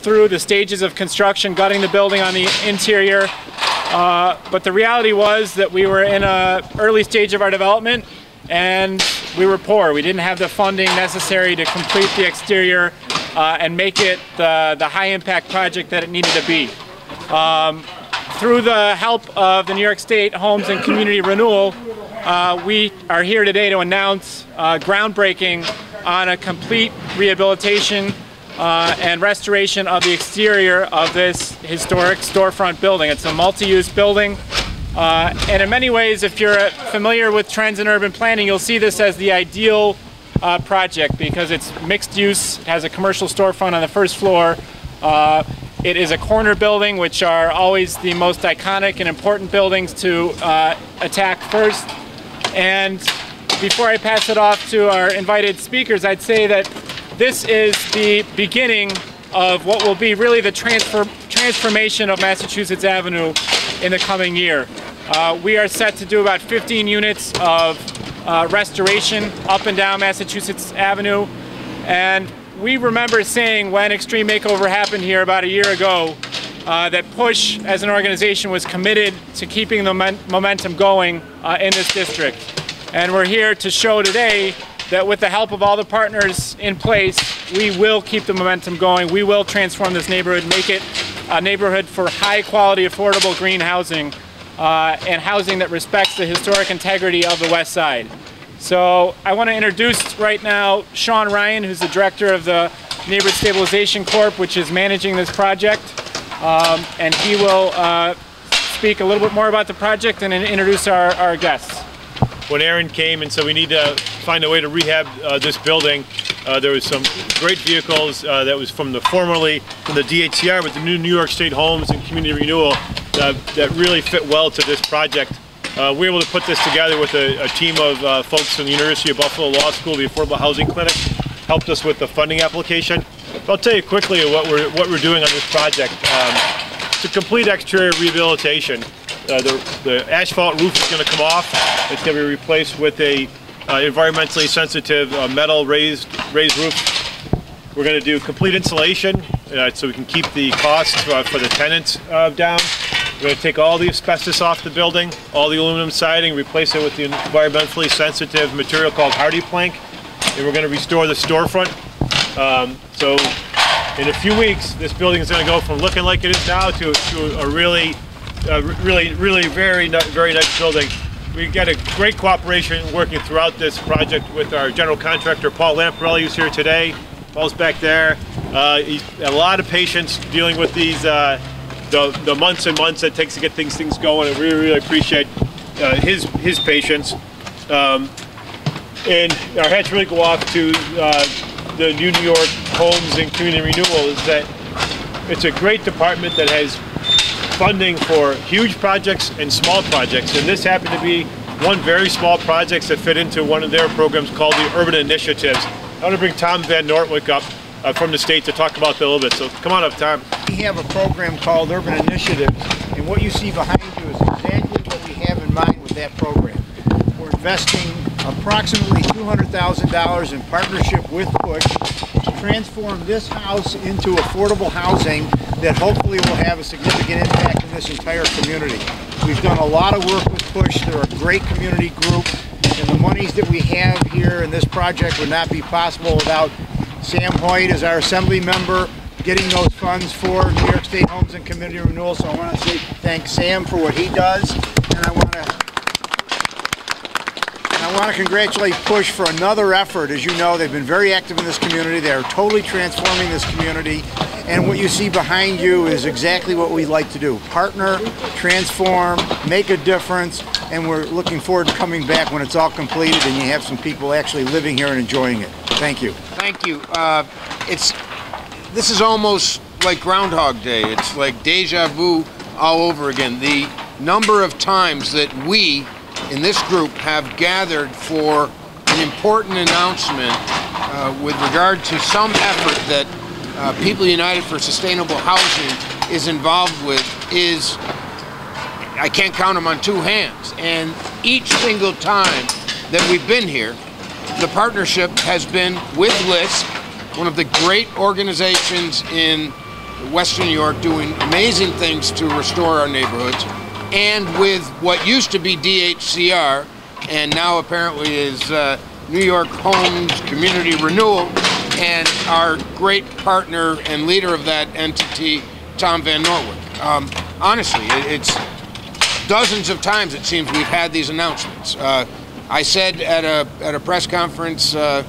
through the stages of construction, gutting the building on the interior. But the reality was that we were in an early stage of our development and we were poor. We didn't have the funding necessary to complete the exterior and make it the high impact project that it needed to be. Through the help of the New York State Homes and Community Renewal, we are here today to announce groundbreaking on a complete rehabilitation and restoration of the exterior of this historic storefront building. It's a multi-use building, and in many ways, if you're familiar with trends in urban planning, you'll see this as the ideal project because it's mixed use, it has a commercial storefront on the first floor. It is a corner building, which are always the most iconic and important buildings to attack first. And before I pass it off to our invited speakers, I'd say that this is the beginning of what will be really the transformation of Massachusetts Avenue in the coming year. We are set to do about 15 units of restoration up and down Massachusetts Avenue. And we remember saying when Extreme Makeover happened here about a year ago that Push as an organization was committed to keeping the momentum going in this district. And we're here to show today that with the help of all the partners in place, we will keep the momentum going. We will transform this neighborhood, make it a neighborhood for high quality, affordable green housing and housing that respects the historic integrity of the West Side. So I want to introduce right now Sean Ryan, who's the director of the Neighborhood Stabilization Corp, which is managing this project. And he will speak a little bit more about the project and then introduce our guests. When Aaron came and said we need to find a way to rehab this building, there was some great vehicles that was from the DHCR, but the New York State Homes and Community Renewal that really fit well to this project. We were able to put this together with a team of folks from the University of Buffalo Law School, the Affordable Housing Clinic, helped us with the funding application. But I'll tell you quickly what we're doing on this project. It's a complete exterior rehabilitation. The asphalt roof is going to come off. It's going to be replaced with a environmentally sensitive metal raised roof. We're going to do complete insulation so we can keep the costs for the tenants down. We're going to take all the asbestos off the building, all the aluminum siding, replace it with the environmentally sensitive material called Hardy Plank, and we're going to restore the storefront. So in a few weeks, this building is going to go from looking like it is now to a really very nice building. We got a great cooperation working throughout this project with our general contractor, Paul Lamparelli, who's here today. Paul's back there. He's a lot of patience dealing with these the months and months that it takes to get things going. I really appreciate his patience. And our hats really go off to the New York Homes and Community Renewal. Is that it's a great department that has funding for huge projects and small projects, and this happened to be one very small project that fit into one of their programs called the Urban Initiatives. I want to bring Tom Van Nortwick up from the state to talk about that a little bit. So come on up, Tom. We have a program called Urban Initiatives, and what you see behind you is exactly what we have in mind with that program. We're investing approximately $200,000 in partnership with Push to transform this house into affordable housing that hopefully will have a significant impact in this entire community. We've done a lot of work with Push. They're a great community group, and the monies that we have here in this project would not be possible without Sam Hoyt as our assembly member getting those funds for New York State Homes and Community Renewal. So I want to say thank Sam for what he does, and I want to congratulate Push for another effort. As you know, they've been very active in this community. They are totally transforming this community, and what you see behind you is exactly what we like to do. Partner, transform, make a difference, and we're looking forward to coming back when it's all completed and you have some people actually living here and enjoying it. Thank you. Thank you. This is almost like Groundhog Day. It's like deja vu all over again. The number of times that we in this group have gathered for an important announcement with regard to some effort that People United for Sustainable Housing is involved with is, I can't count them on two hands. And each single time that we've been here, the partnership has been with LISC, one of the great organizations in Western New York doing amazing things to restore our neighborhoods, and with what used to be DHCR and now apparently is New York Homes Community Renewal, and our great partner and leader of that entity, Tom Van Norwick. Honestly, it's dozens of times it seems we've had these announcements. I said at a press conference a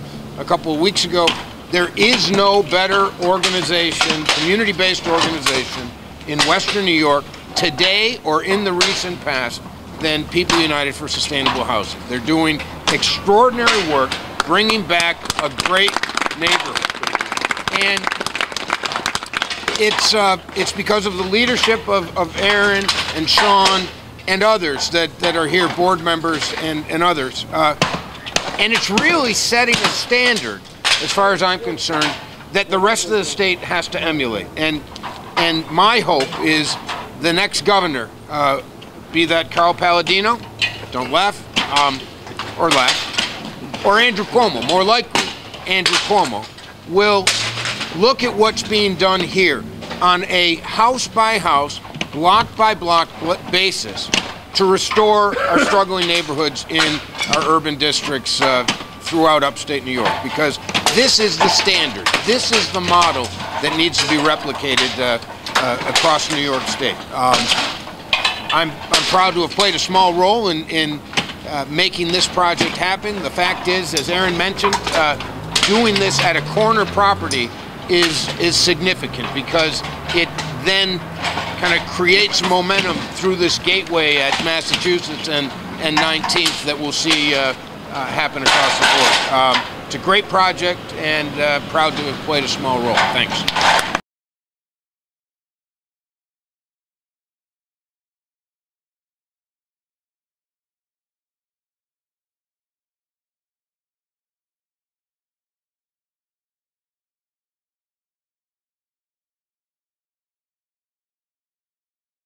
couple of weeks ago, there is no better organization, community-based organization in Western New York today or in the recent past than People United for Sustainable Housing. They're doing extraordinary work, bringing back a great neighborhood. And it's because of the leadership of Aaron and Sean and others that are here, board members and others. And it's really setting a standard, as far as I'm concerned, that the rest of the state has to emulate. And my hope is the next governor, be that Carl Palladino, don't laugh, or laugh, or Andrew Cuomo, more likely Andrew Cuomo, will look at what's being done here on a house-by-house, block-by-block basis to restore our struggling neighborhoods in our urban districts throughout upstate New York, because this is the standard. This is the model that needs to be replicated across New York State. I'm proud to have played a small role in making this project happen. The fact is, as Aaron mentioned, doing this at a corner property is significant, because it then kind of creates momentum through this gateway at Massachusetts and 19th that we'll see happen across the board. It's a great project, and proud to have played a small role. Thanks.